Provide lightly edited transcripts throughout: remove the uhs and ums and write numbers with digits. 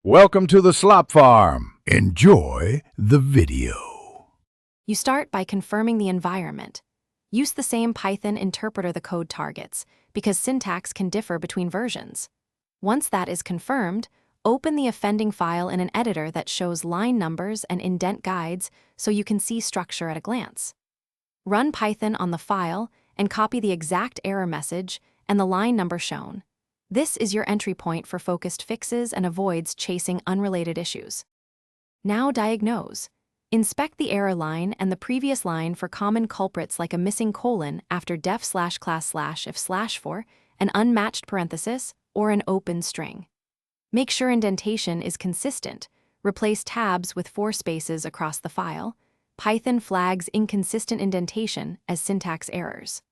Welcome to the Slop Farm. Enjoy the video. You start by confirming the environment. Use the same Python interpreter the code targets, because syntax can differ between versions. Once that is confirmed, open the offending file in an editor that shows line numbers and indent guides so you can see structure at a glance. Run Python on the file and copy the exact error message and the line number shown. This is your entry point for focused fixes and avoids chasing unrelated issues. Now diagnose. Inspect the error line and the previous line for common culprits like a missing colon after def/class/if/for, an unmatched parenthesis, or an open string. Make sure indentation is consistent. Replace tabs with 4 spaces across the file. Python flags inconsistent indentation as syntax errors.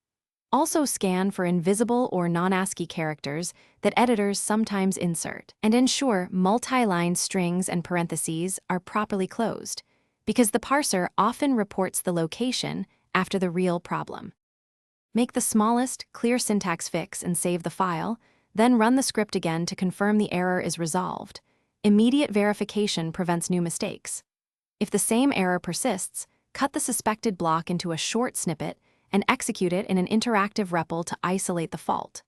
Also scan for invisible or non-ASCII characters that editors sometimes insert, and ensure multi-line strings and parentheses are properly closed, because the parser often reports the location after the real problem. Make the smallest, clear syntax fix and save the file, then run the script again to confirm the error is resolved. Immediate verification prevents new mistakes. If the same error persists, cut the suspected block into a short snippet and execute it in an interactive REPL to isolate the fault.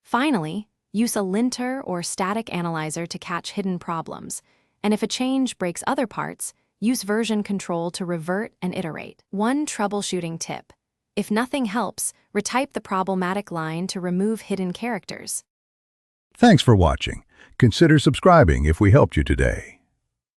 Finally, use a linter or static analyzer to catch hidden problems, and if a change breaks other parts, use version control to revert and iterate. One troubleshooting tip: if nothing helps, retype the problematic line to remove hidden characters. Thanks for watching. Consider subscribing if we helped you today.